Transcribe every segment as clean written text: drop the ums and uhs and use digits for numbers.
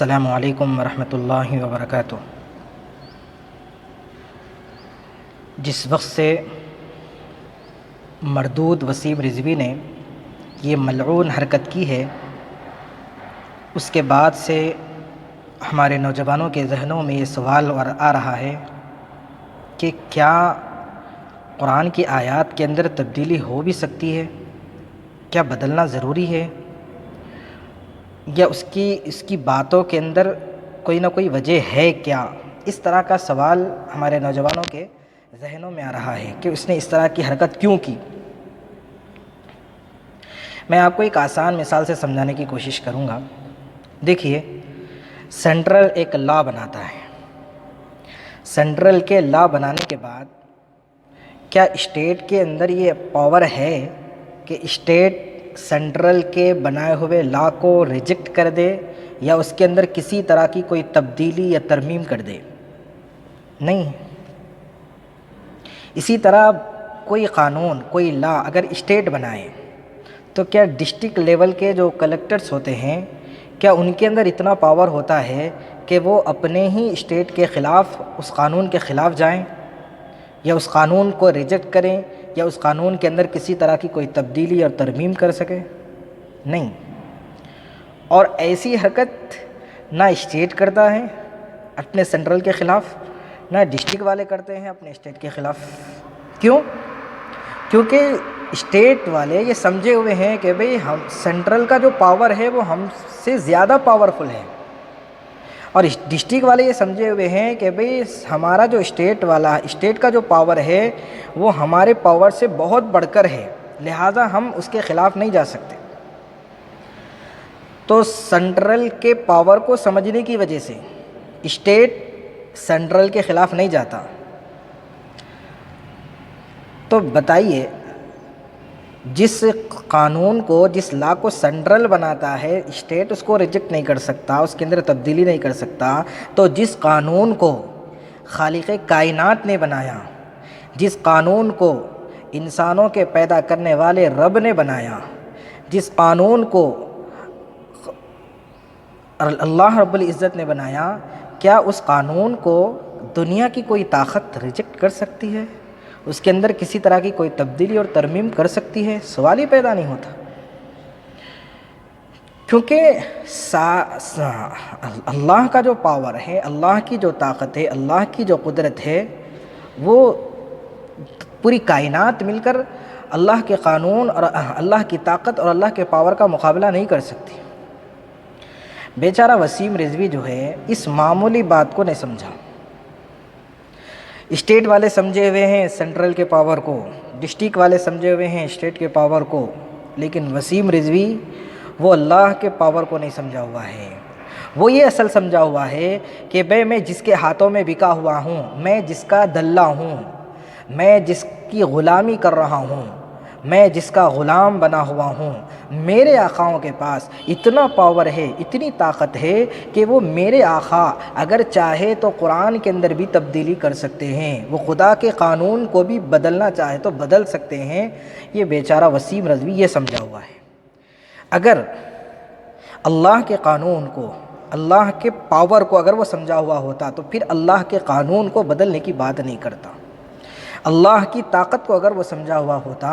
السلام علیکم ورحمۃ اللہ وبرکاتہ۔ جس وقت سے مردود وسیم رضوی نے یہ ملعون حرکت کی ہے، اس کے بعد سے ہمارے نوجوانوں کے ذہنوں میں یہ سوال آ رہا ہے کہ کیا قرآن کی آیات کے اندر تبدیلی ہو بھی سکتی ہے؟ کیا بدلنا ضروری ہے؟ یا اس کی باتوں کے اندر کوئی نہ کوئی وجہ ہے کیا؟ اس طرح کا سوال ہمارے نوجوانوں کے ذہنوں میں آ رہا ہے کہ اس نے اس طرح کی حرکت کیوں کی۔ میں آپ کو ایک آسان مثال سے سمجھانے کی کوشش کروں گا۔ دیکھیے، سینٹرل ایک لا بناتا ہے۔ سینٹرل کے لا بنانے کے بعد کیا اسٹیٹ کے اندر یہ پاور ہے کہ اسٹیٹ سینٹرل کے بنائے ہوئے لا کو ریجیکٹ کر دے یا اس کے اندر کسی طرح کی کوئی تبدیلی یا ترمیم کر دے؟ نہیں۔ اسی طرح کوئی قانون، کوئی لا اگر اسٹیٹ بنائے تو کیا ڈسٹرکٹ لیول کے جو کلیکٹرز ہوتے ہیں، کیا ان کے اندر اتنا پاور ہوتا ہے کہ وہ اپنے ہی اسٹیٹ کے خلاف، اس قانون کے خلاف جائیں یا اس قانون کو ریجیکٹ کریں یا اس قانون کے اندر کسی طرح کی کوئی تبدیلی اور ترمیم کر سکے؟ نہیں۔ اور ایسی حرکت نہ اسٹیٹ کرتا ہے اپنے سینٹرل کے خلاف، نہ ڈسٹرکٹ والے کرتے ہیں اپنے اسٹیٹ کے خلاف۔ کیوں؟ کیونکہ اسٹیٹ والے یہ سمجھے ہوئے ہیں کہ بھئی ہم سینٹرل کا جو پاور ہے وہ ہم سے زیادہ پاورفل ہے، اور ڈسٹرکٹ والے یہ سمجھے ہوئے ہیں کہ بھئی ہمارا جو اسٹیٹ کا جو پاور ہے وہ ہمارے پاور سے بہت بڑھ کر ہے، لہٰذا ہم اس کے خلاف نہیں جا سکتے۔ تو سینٹرل کے پاور کو سمجھنے کی وجہ سے اسٹیٹ سینٹرل کے خلاف نہیں جاتا۔ تو بتائیے، جس قانون کو، جس لا کو سینٹرل بناتا ہے، اسٹیٹ اس کو ریجیکٹ نہیں کر سکتا، اس کے اندر تبدیلی نہیں کر سکتا، تو جس قانون کو خالق کائنات نے بنایا، جس قانون کو انسانوں کے پیدا کرنے والے رب نے بنایا، جس قانون کو اللہ رب العزت نے بنایا، کیا اس قانون کو دنیا کی کوئی طاقت ریجیکٹ کر سکتی ہے؟ اس کے اندر کسی طرح کی کوئی تبدیلی اور ترمیم کر سکتی ہے؟ سوال ہی پیدا نہیں ہوتا۔ کیونکہ اللہ کا جو پاور ہے، اللہ کی جو طاقت ہے، اللہ کی جو قدرت ہے، وہ پوری کائنات مل کر اللہ کے قانون اور اللہ کی طاقت اور اللہ کے پاور کا مقابلہ نہیں کر سکتی۔ بیچارہ وسیم رضوی جو ہے اس معمولی بات کو نہیں سمجھا۔ اسٹیٹ والے سمجھے ہوئے ہیں سینٹرل کے پاور کو، ڈسٹرکٹ والے سمجھے ہوئے ہیں اسٹیٹ کے پاور کو، لیکن وسیم رضوی وہ اللہ کے پاور کو نہیں سمجھا ہوا ہے۔ وہ یہ اصل سمجھا ہوا ہے کہ میں جس کے ہاتھوں میں بکا ہوا ہوں، میں جس کا دلہ ہوں، میں جس کی غلامی کر رہا ہوں، میں جس کا غلام بنا ہوا ہوں، میرے آقاؤں کے پاس اتنا پاور ہے، اتنی طاقت ہے کہ وہ میرے آقا اگر چاہے تو قرآن کے اندر بھی تبدیلی کر سکتے ہیں، وہ خدا کے قانون کو بھی بدلنا چاہے تو بدل سکتے ہیں۔ یہ بیچارہ وسیم رضوی یہ سمجھا ہوا ہے۔ اگر اللہ کے قانون کو، اللہ کے پاور کو اگر وہ سمجھا ہوا ہوتا تو پھر اللہ کے قانون کو بدلنے کی بات نہیں کرتا۔ اللہ کی طاقت کو اگر وہ سمجھا ہوا ہوتا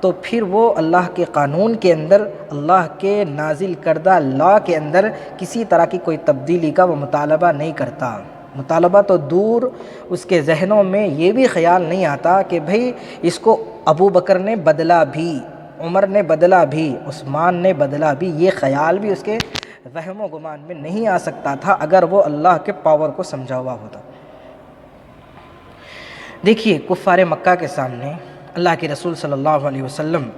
تو پھر وہ اللہ کے قانون کے اندر، اللہ کے نازل کردہ لا کے اندر کسی طرح کی کوئی تبدیلی کا وہ مطالبہ نہیں کرتا۔ مطالبہ تو دور، اس کے ذہنوں میں یہ بھی خیال نہیں آتا کہ بھئی اس کو ابو بکر نے بدلا بھی، عمر نے بدلا بھی، عثمان نے بدلا بھی، یہ خیال بھی اس کے وہم و گمان میں نہیں آ سکتا تھا اگر وہ اللہ کے پاور کو سمجھا ہوا ہوتا۔ دیکھیے، کفار مکہ کے سامنے اللہ کے رسول صلی اللہ علیہ وسلم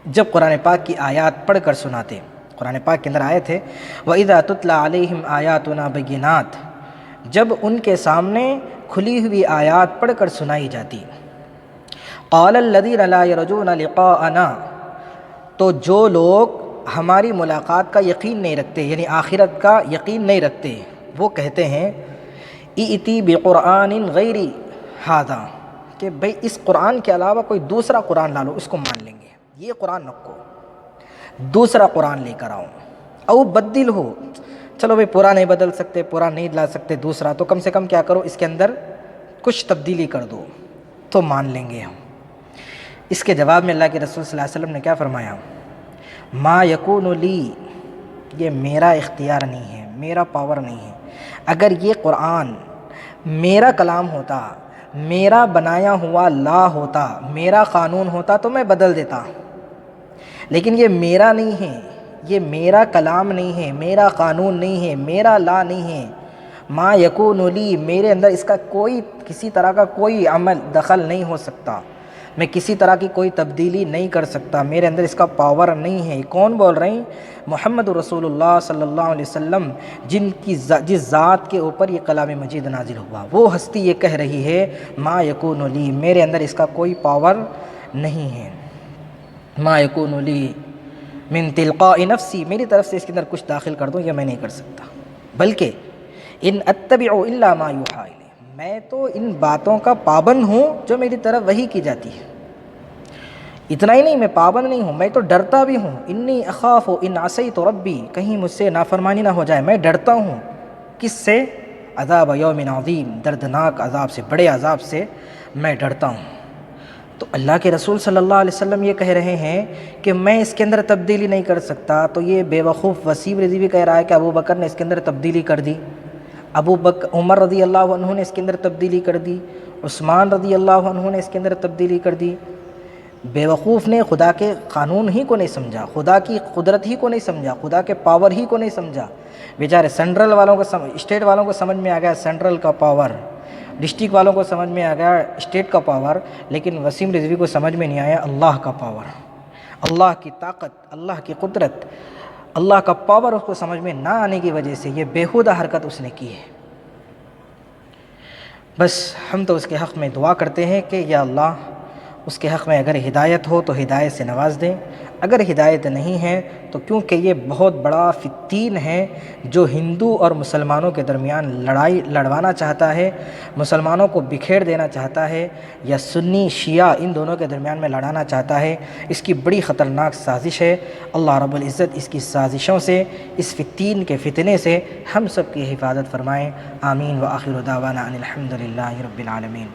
جب قرآن پاک کی آیات پڑھ کر سناتے، قرآن پاک کے اندر آئے تھے وَإِذَا تُتْلَى عَلَيْهِمْ آيَاتُنَا بَيِّنَاتٍ، جب ان کے سامنے کھلی ہوئی آیات پڑھ کر سنائی جاتی، قَالَ الَّذِينَ لَا يَرْجُونَ لِقَاءَنَا، تو جو لوگ ہماری ملاقات کا یقین نہیں رکھتے، یعنی آخرت کا یقین نہیں رکھتے، وہ کہتے ہیں ائتی بقرآن غیر ھذا، کہ بھئی اس قرآن کے علاوہ کوئی دوسرا قرآن لا لو، اس کو مان لیں گے، یہ قرآن رکھو، دوسرا قرآن لے کر آؤ۔ او بدل ہو، چلو بھائی پورا نہیں بدل سکتے، پورا نہیں لا سکتے دوسرا، تو کم سے کم کیا کرو، اس کے اندر کچھ تبدیلی کر دو تو مان لیں گے ہم۔ اس کے جواب میں اللہ کے رسول صلی اللہ علیہ وسلم نے کیا فرمایا، ما یکون لی، یہ میرا اختیار نہیں ہے، میرا پاور نہیں ہے۔ اگر یہ قرآن میرا کلام ہوتا، میرا بنایا ہوا لا ہوتا، میرا قانون ہوتا تو میں بدل دیتا، لیکن یہ میرا نہیں ہے، یہ میرا کلام نہیں ہے، میرا قانون نہیں ہے، میرا لا نہیں ہے۔ ما یکون لی، میرے اندر اس کا کوئی کسی طرح کا کوئی عمل دخل نہیں ہو سکتا، میں کسی طرح کی کوئی تبدیلی نہیں کر سکتا، میرے اندر اس کا پاور نہیں ہے۔ کون بول رہے ہیں؟ محمد رسول اللہ صلی اللہ علیہ وسلم، جس ذات کے اوپر یہ کلام مجید نازل ہوا، وہ ہستی یہ کہہ رہی ہے ما یکون لی، میرے اندر اس کا کوئی پاور نہیں ہے۔ ما یکون لی من تلقاء نفسی، میری طرف سے اس کے اندر کچھ داخل کر دوں یہ میں نہیں کر سکتا، بلکہ ان اتبع الا ما یوحی الی، میں تو ان باتوں کا پابند ہوں جو میری طرف وحی کی جاتی ہے۔ اتنا ہی نہیں، میں پابند نہیں ہوں، میں تو ڈرتا بھی ہوں، انی اخاف ان عصیت ربی، کہیں مجھ سے نافرمانی نہ ہو جائے، میں ڈرتا ہوں کس سے؟ عذاب یوم عظیم، دردناک عذاب سے، بڑے عذاب سے میں ڈرتا ہوں۔ تو اللہ کے رسول صلی اللہ علیہ وسلم یہ کہہ رہے ہیں کہ میں اس کے اندر تبدیلی نہیں کر سکتا، تو یہ بے وقوف وسیم رضوی بھی کہہ رہا ہے کہ ابو بکر نے اس کے اندر تبدیلی کر دی، عمر رضی اللہ عنہ نے اس کے اندر تبدیلی کر دی، عثمان رضی اللہ عنہ نے اس کے اندر تبدیلی کر دی۔ بے وقوف نے خدا کے قانون ہی کو نہیں سمجھا، خدا کی قدرت ہی کو نہیں سمجھا، خدا کے پاور ہی کو نہیں سمجھا۔ بیچارے سینٹرل والوں کو اسٹیٹ والوں کو سمجھ میں آ گیا سینٹرل کا پاور، ڈسٹرکٹ والوں کو سمجھ میں آ گیا اسٹیٹ کا پاور، لیکن وسیم رضوی کو سمجھ میں نہیں آیا اللہ کا پاور، اللہ کی طاقت، اللہ کی قدرت، اللہ کا پاور اس کو سمجھ میں نہ آنے کی وجہ سے یہ بیہودہ حرکت اس نے کی ہے۔ بس ہم تو اس کے حق میں دعا کرتے ہیں کہ یا اللہ اس کے حق میں اگر ہدایت ہو تو ہدایت سے نواز دیں، اگر ہدایت نہیں ہے تو کیونکہ یہ بہت بڑا فتین ہے جو ہندو اور مسلمانوں کے درمیان لڑائی لڑوانا چاہتا ہے، مسلمانوں کو بکھیر دینا چاہتا ہے، یا سنی شیعہ ان دونوں کے درمیان میں لڑانا چاہتا ہے، اس کی بڑی خطرناک سازش ہے۔ اللہ رب العزت اس کی سازشوں سے، اس فتین کے فتنے سے ہم سب کی حفاظت فرمائیں۔ آمین۔ وآخر دعوانا ان الحمد للہ رب العالمین۔